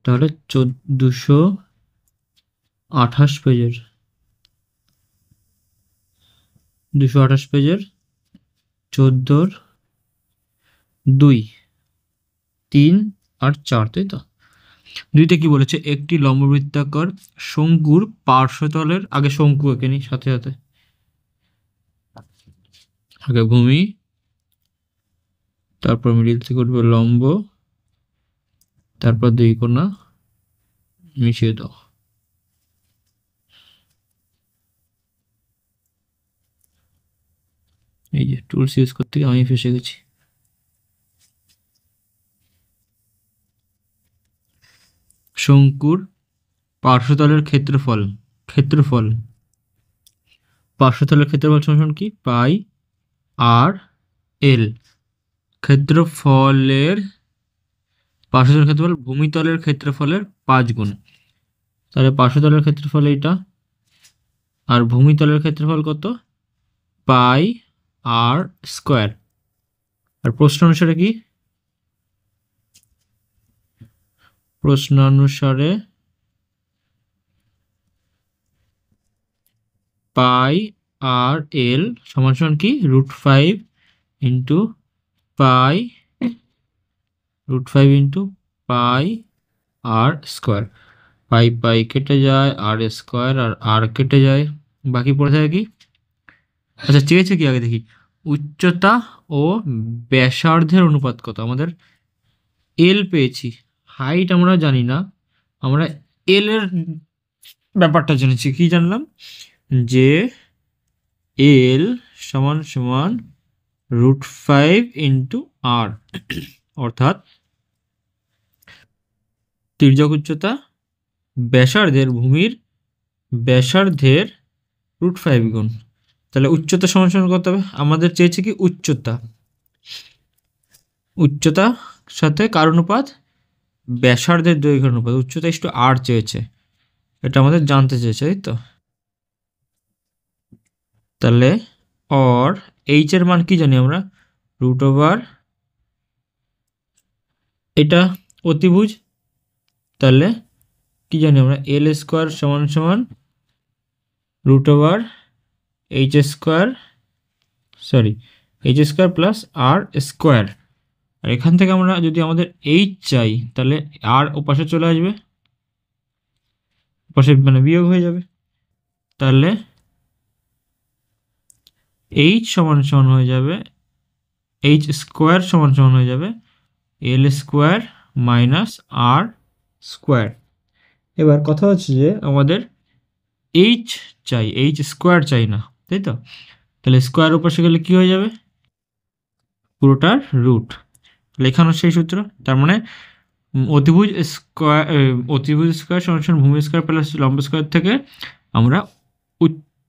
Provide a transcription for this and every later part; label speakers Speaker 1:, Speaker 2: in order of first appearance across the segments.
Speaker 1: তাহলে 228 পেজের 14 2, 3 আর 4, তাই তো? দুইটা কি বলেছে, একটি লম্ববৃত্তাকার শঙ্কুর পার্শ্বতলের, আগে শঙ্কু এঁকে নি সাথে সাথে, আগে ভূমি, তারপর মিডিল থেকে উঠবে লম্ব, তারপর দুই কোণা মিশিয়ে দাও। এই যে টুলস ইউজ করতে গিয়ে আমি ফেসে গেছি। শঙ্কুর পার্শ্বতলের ক্ষেত্রফল পার্শ্বতলের ক্ষেত্রফল সমান কি, পাই আর এল। ক্ষেত্রফলের পার্শ্বতলের ক্ষেত্রফল ভূমিতলের ক্ষেত্রফলের 5 গুণ। তাহলে পার্শ্বতলের ক্ষেত্রফল এইটা, আর ভূমিতলের ক্ষেত্রফল কত, পাই আর স্কোয়ার। আর প্রশ্ন অনুসারে পাই আর এল সমান সমান কি, √5 ইন্টু পাই আর স্কোয়ার। পাই কেটে যায়, আর স্কোয়ার আর কেটে যায়, বাকি পড়ে থাকে কি, আচ্ছা চেয়েছে কি আগে দেখি, উচ্চতা ও ব্যাসার্ধের অনুপাত কত। আমাদের এল পেয়েছি, হাইট আমরা জানি না, আমরা এল এর ব্যাপারটা জেনেছি। কি জানলাম, যে এল সমান সমান √5 ইন্টু আর, অর্থাৎ তির্যক উচ্চতা ভূমির ব্যাসার্ধের √5 গুণ। তাহলে উচ্চতা সমান সমান কত হবে, আমাদের চেয়েছে কি উচ্চতা সাথে কার অনুপাত, ব্যাসার্ধের দৈর্ঘ্যের অনুপাত। উচ্চতা একটু আর চেয়েছে, এটা আমাদের জানতে চেয়েছে, তাই তো? তাহলে অর এইচ এর মান কি জানি আমরা, √, এটা অতিভুজ, তাহলে কি জানি আমরা, এল স্কোয়ার সমান সমান √, এইচ স্কোয়ার প্লাস আর স্কোয়ার। আর এখান থেকে আমরা যদি আমাদের এইচ চাই, তাহলে আর ওপাশে চলে আসবে, পাশে মানে বিয়োগ হয়ে যাবে। তাহলে এইচ সমান সমান হয়ে যাবে, এইচ স্কোয়ার সমান সমান হয়ে যাবে এল স্কোয়ার মাইনাস আর স্কোয়ার। এবার কথা হচ্ছে যে আমাদের এইচ চাই, এইচ স্কোয়ার চাই না, তাই তো? তাহলে স্কোয়ার ওপাশে গেলে কি হয়ে যাবে, পুরোটার রুট। লেখানো সেই সূত্র, তার মানে অতিভুজ স্কোয়ার সমান সমান ভূমি স্কোয়ার প্লাস লম্ব স্কোয়ার থেকে আমরা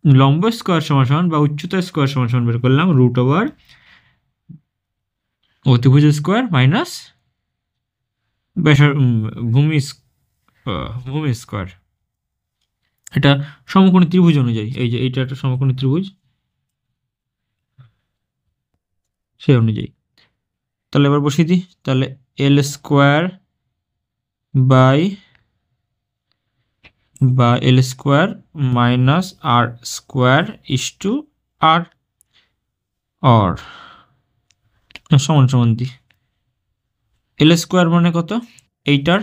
Speaker 1: লম্ব স্কোয়ার সমান সমান বা উচ্চতা স্কোয়ার সমান সমান বের করলাম √, অতিভুজ স্কোয়ার মাইনাস ভূমি স্কোয়ার। এটা সমকোণী ত্রিভুজ অনুযায়ী, এই যে এইটা একটা সমকোণী ত্রিভুজ, সেই অনুযায়ী। তাহলে এবার বসিয়ে দিই, তাহলে L square minus R square is to R or সমান সমান দিই। এল স্কোয়ার মানে কত, এইটার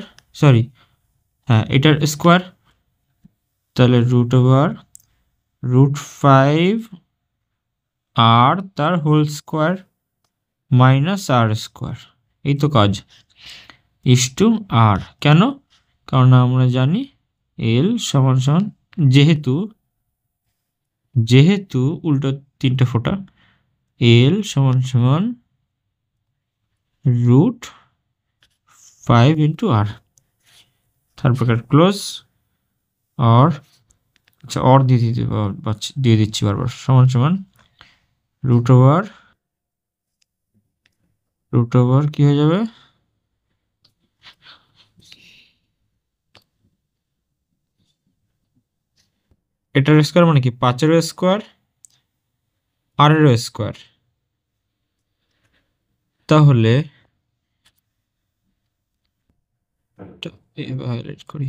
Speaker 1: এইটার স্কোয়ার, তাহলে √5 আর তার whole square minus R square, এই তো কাজ, ইসটু আর। কেন, কারণ আমরা জানি এল সমান সমান, যেহেতু উল্টো 3টে ফোঁটা, এল সমান সমান √5 ইন্টু আর, তারপর ক্লোজ আর, আচ্ছা অর দিয়ে দিচ্ছি বারবার, সমান সমান √, কি হয়ে যাবে, এটার স্কোয়ার মানে কি, 5-এর স্কোয়ার আর-এর স্কোয়ার। তাহলে হাইলাইট করি,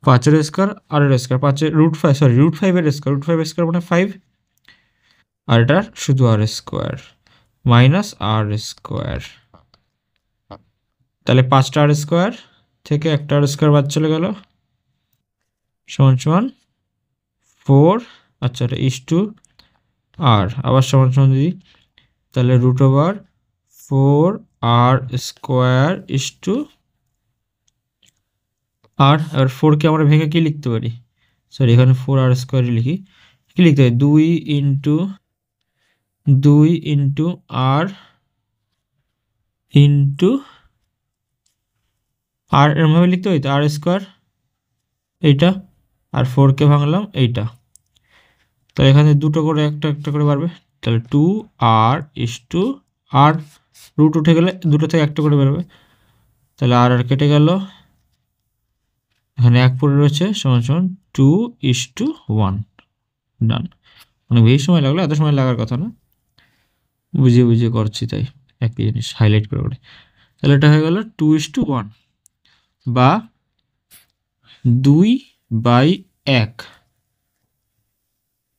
Speaker 1: 5 এর স্কোয়ার আর এর স্কোয়ার, 5 রুট 5, সরি রুট 5 এর স্কোয়ার, রুট 5 এর স্কোয়ার মানে 5, আর এটার শুধু আর স্কোয়ার মাইনাস আর স্কোয়ার। তাহলে 5টা আর স্কোয়ার থেকে একটা আর স্কোয়ার বাদ চলে গেল, সমান সমান 4, আচ্ছা এটা ইস টু আর, আবার সমান সমান দিই, তাহলে root over 4 R square is to R 4কে আমরা ভেঙে কি লিখতে পারি, সরি এখানে 4 আর স্কোয়ারই লিখি, কি লিখতে পারি 2 ইন্টু আর ইন্টু আর, এরমভাবে লিখতে পারি তো, আর স্কোয়ার এইটা, আর 4কে ভাঙলাম এইটা, তাহলে এখানে দুটো করে একটা একটা করে বাড়বে, তাহলে 2 আর ইস টু আর, রুট উঠে গেলে দুটো থেকে একটা করে বেরোবে, তাহলে আর আর কেটে গেল, এখানে 1 পড়ে রয়েছে, সমান সমান 2:1, ডান। অনেক বেশি সময় লাগলো, এত সময় লাগার কথা না, বুঝিয়ে বুঝিয়ে করছি তাই একই জিনিস হাইলাইট করে করে। তাহলে এটা হয়ে গেল 2:1 বা 2/1,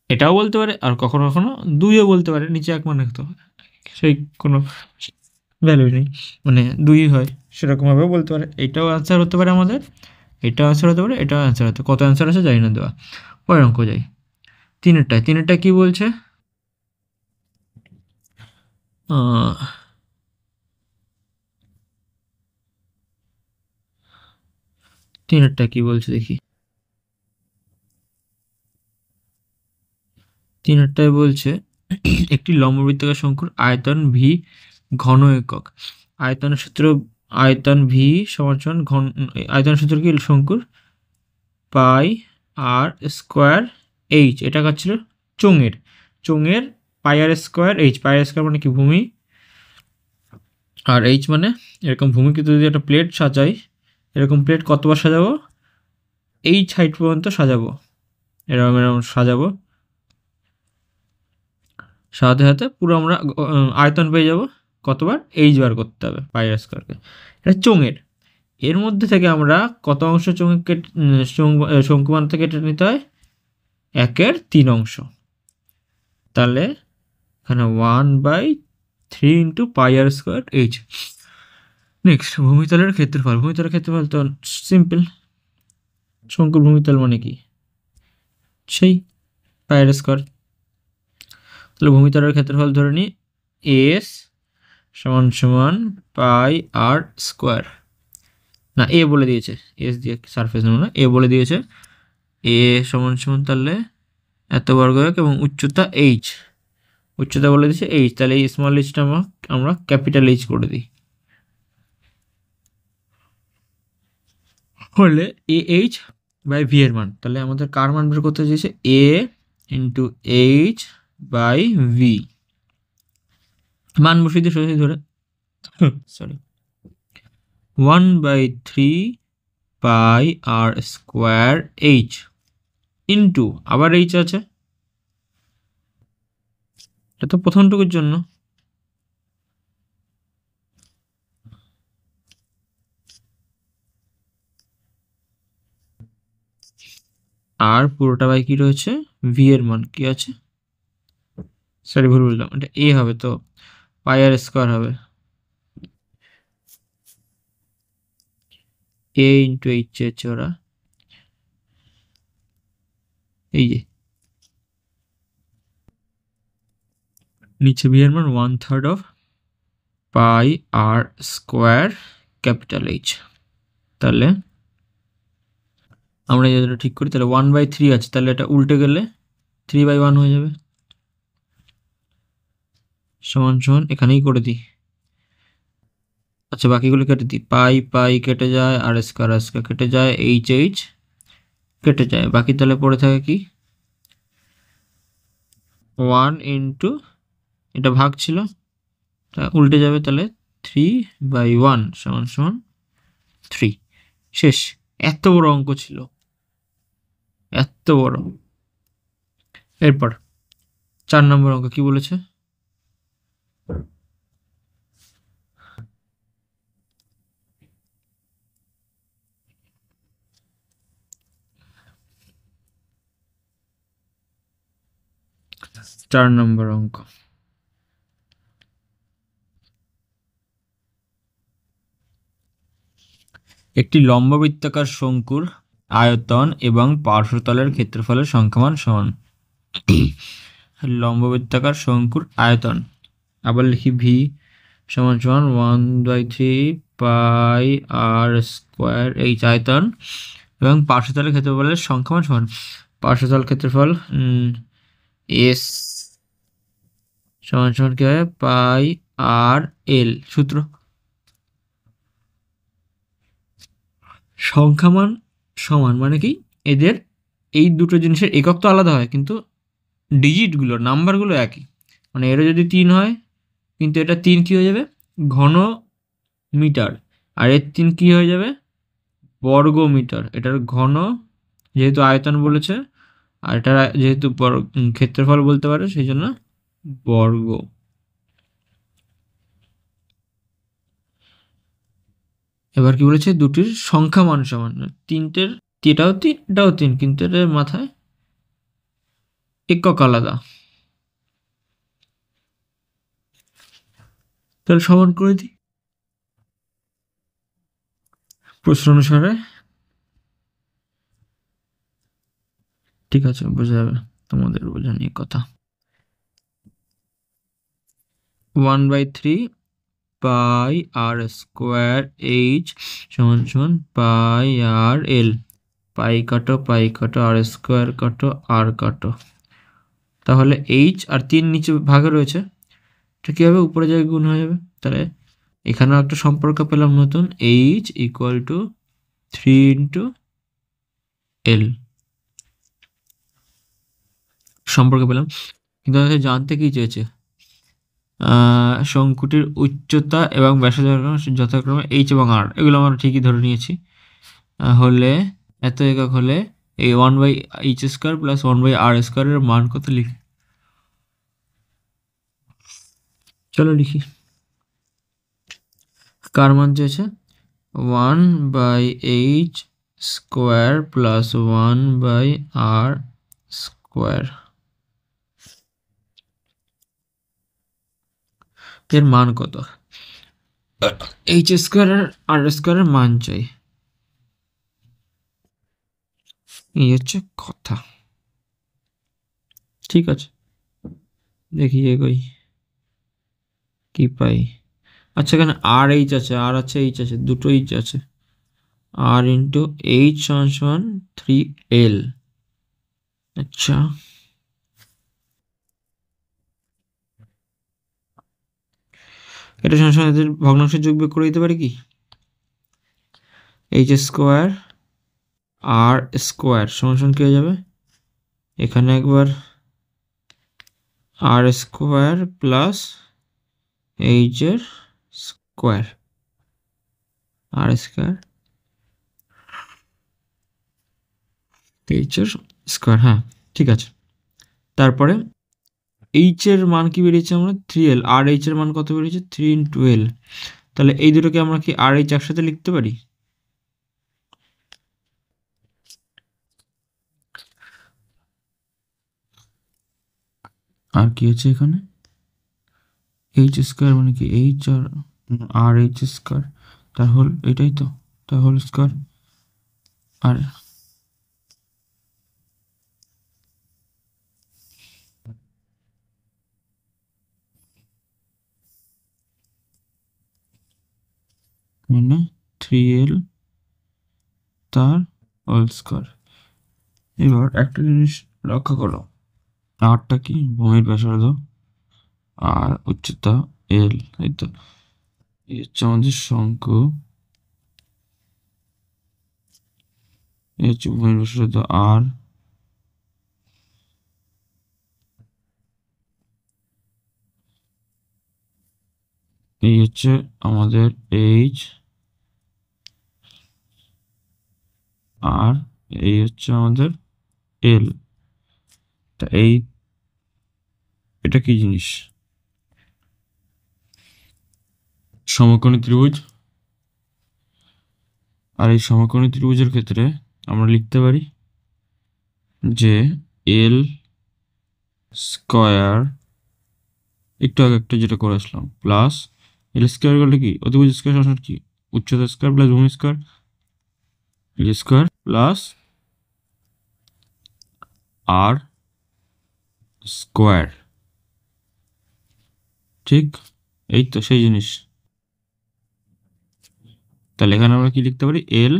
Speaker 1: এটাও বলতে পারে, আর কখনো কখনো 2ও বলতে পারে, নিচে 1 মানে তো সেই কোনো ভ্যালু নেই, মানে 2 হয়, সেরকমভাবেও বলতে পারে। এইটাও অ্যান্সার হতে পারে আমাদের, এটাও অ্যান্সার হতে পারে, এটাও অ্যান্সার হতে, কত অ্যান্সার আছে জানি না দেওয়া। পরের অঙ্ক যাই, তিনেরটা কি বলছে, তিনেরটা কি বলছে দেখি, তিনেরটায় বলছে একটি লম্ববৃত্তাকার শঙ্কুর আয়তন ভি ঘন একক, আয়তনের সূত্র, আয়তন ভি সমান সমান ঘন, আয়তনের সূত্র কি শঙ্কুর, পাই আর স্কোয়ার এইচ, এটা কাটছিল চোঙের, চোঙের পাই আর স্কোয়ার এইচ, পাই আর স্কোয়ার মানে কি ভূমি, আর এইচ মানে এরকম ভূমিকে যদি একটা প্লেট সাজাই, এরকম প্লেট কতবার সাজাবো, এইচ হাইট পর্যন্ত সাজাবো, এরকম এরকম সাজাবো, সাজাতে সাজাতে পুরো আমরা আয়তন পেয়ে যাব, কতবার, এইচ বার করতে হবে পাই আর স্কোয়ারকে, এটা চোঙের, এর মধ্যে থেকে আমরা কত অংশ চোঙে কেটে শঙ্কু বানাতে কেটে নিতে হয়, 1/3 অংশ, তাহলে এখানে 1/3 ইন্টু পাই আর স্কোয়ার এইচ। নেক্সট ভূমিতলের ক্ষেত্রফল, ভূমিতলের ক্ষেত্রফল তো সিম্পল, শঙ্কুর ভূমিতল মানে কি, সেই পাই আর স্কোয়ার, তাহলে ভূমিতলের ক্ষেত্রফল ধরে নিই এস সমান সমান পাই আর স্কোয়ার, না এ বলে দিয়েছে, এস দিয়ে সারফেস নেব না, এ বলে দিয়েছে, এ সমান সমান তাহলে এত বর্গ এবং উচ্চতা এইচ, উচ্চতা বলে দিয়েছে এইচ, তাহলে এই স্মল এইচটা আমরা ক্যাপিটাল এইচ করে দিই, হলে এ এইচ বাই ভি এর মান, তাহলে আমাদের কার মান বের করতে চেয়েছে, এ ইন্টু এইচ বাই ভি, মান বসিয়ে দিয়ে সোজাসুজি ধরে, সরি 1/3 পাই আর স্কোয়ার এইচ ইন্টু, আবার এইচ আছে, এটা তো প্রথমটুকুর জন্য, আর পুরোটা বাই কি রয়েছে, ভি এর মান কি আছে, সরি ভুল বললাম, এটা এ হবে তো পাই আর স্কোয়ার হবে, এ ইন্টু এইচ চেয়েছে ওরা, এই যে নিচে ভি এর মান 1/3 অফ পাই আর স্কোয়ার ক্যাপিটাল এইচ, তাহলে আমরা যেটা ঠিক করি, তাহলে 1/3 আছে, তাহলে এটা উল্টে গেলে 3/1 হয়ে যাবে, সমান সমান এখানেই করে দিই, আচ্ছা বাকিগুলো কেটে দিই, পাই পাই কেটে যায়, আর স্কোয়ার কেটে যায়, এইচ এইচ কেটে যায়, বাকি তাহলে পড়ে থাকে কি 1 ইন্টু, এটা ভাগ ছিল তা উল্টে যাবে, তাহলে 3/1 সমান সমান 3, শেষ, এত বড় অঙ্ক ছিল, এত বড়। এরপর 4 নম্বর অঙ্ক কি বলেছে, 4 নম্বর অঙ্ক। একটি লম্ববৃত্তাকার শঙ্কুর আয়তন এবং পার্শ্বতলের ক্ষেত্রফলের সংখ্যামান সমান। লম্ববৃত্তাকার শঙ্কুর আয়তন, আবার লিখি ভি সমান সমান 1/3 পাই আর স্কোয়ার এইচ আয়তন, এবং পার্শ্বতলের ক্ষেত্রফলের সংখ্যামান সমান। পার্শ্বতল ক্ষেত্রফল এস সমান সমান কি হয়, পাই আর এল। সূত্র সংখ্যামান সমান মানে কি, এদের এই দুটো জিনিসের একক তো আলাদা হয় কিন্তু ডিজিটগুলো নাম্বারগুলো একই। মানে এরও যদি 3 হয় কিন্তু এটা 3 কী হয়ে যাবে, ঘন মিটার, আর এর 3 কী হয়ে যাবে, বর্গ মিটার। এটার ঘন যেহেতু আয়তন বলেছে, আর এটা যেহেতু ক্ষেত্রফল বলতে পারে, সেই জন্য বর্গ। এবার কি বলেছে, দুটির সংখ্যা মান সমান। তিনটের, এটাও 3 এটাও 3, কিন্তু এটার মাথায় একক আলাদা। তাহলে সমান করে দিই প্রশ্ন অনুসারে। ঠিক আছে, বোঝা যাবে, তোমাদের বোঝা নিয়ে কথা। 1/3 পাই আর স্কোয়ার এইচ সমান সমান পাই আর এল। পাই কাটো আর স্কোয়ার কাটো আর কাটো। তাহলে এইচ আর 3 নিচে ভাগে রয়েছে, এটা কী হবে, উপরে জায়গায় গুণ হয়ে যাবে। তাহলে এখানেও একটা সম্পর্ক পেলাম নতুন, H equal to 3 into L সম্পর্ক পেলাম। কিন্তু আমাদের জানতে কী চেয়েছে, শঙ্কুটির উচ্চতা এবং ব্যাসার্ধ যথাক্রমে এইচ এবং আর, এগুলো আমরা ঠিকই ধরে নিয়েছি। হলে এত একক হলে এই 1/h² প্লাস 1/r² এর মান কত লিখি, চলো লিখি। কার মান চেয়েছে, 1/h² প্লাস 1/r², এর মান কত, h² আর r² এর মান চাই, এই হচ্ছে কথা। ঠিক আছে, দেখি এগোই, কি পাই। আচ্ছা, এখানে আর এইচ আছে, আর আছে এইচ আছে, দুটো এইচ আছে। আর ইন্টু এইচ সমান সমান 3l। আচ্ছা, এটা সমান সমান এদের ভগ্নাংশের যোগ বিয়োগ করে দিতে পারি কি, h² আর স্কোয়ার সমান সমান কি হয়ে যাবে, এখানে একবার আর স্কোয়ার প্লাস এইচ এর স্কোয়ার, আর স্কোয়ার এইচ এর স্কোয়ার। হ্যাঁ ঠিক আছে। তারপরে এইচ এর মান কি বেরিয়েছে, আমরা 3l, আর এইচ এর মান কত বেরিয়েছে, 3 ইন্টু এল। তাহলে এই দুটোকে আমরা কি আর এইচ একসাথে লিখতে পারি, আর কি আছে এখানে, এইচ স্কোয়ার মানে কি এইচ আর এইচ স্কোয়ার, তাহলে এটাই তো, তাহলে স্কোয়ার। আর মানে 3l তার হোল স্কোয়ার। এবার একটা জিনিস লক্ষ্য করো, আরটা কি ভূমির ব্যাসার্ধ আর উচ্চতা এল, এই তো, এই হচ্ছে আমাদের শঙ্কু, এই হচ্ছে ভূমির ব্যাসার্ধ আর, এই হচ্ছে আমাদের এইচ, আর এই হচ্ছে আমাদের এল। তা এটা কি জিনিস, সমকোণী ত্রিভুজ। আর এই সমকোণী ত্রিভুজের ক্ষেত্রে আমরা লিখতে পারি যে এল স্কোয়ার একটু আগে একটা যেটা করে আসলাম প্লাস এল স্কোয়ার করলে কি অতিভুজ স্কোয়ার সমান কি উচ্চতা স্কোয়ার প্লাস ভূমি স্কোয়ার এল স্কোয়ার প্লাস আর স্কোয়ার। ঠিক, এই তো সেই জিনিস। তাহলে এখানে আমরা কি লিখতে পারি, এল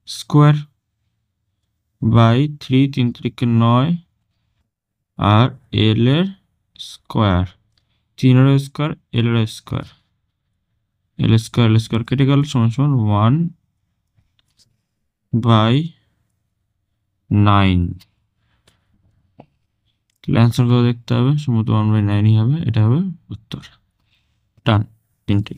Speaker 1: স্কোয়ার বাই 3, 3 3 9, আর এল এর স্কোয়ার, 3 এর স্কোয়ার এল এর স্কোয়ার, এল স্কোয়ার কেটে গেল সমান সমান 1/9। তাহলে অ্যান্সার কত দেখতে হবে, সম্ভবত 1/9ই হবে, এটা হবে উত্তর। ডান, তিনটে।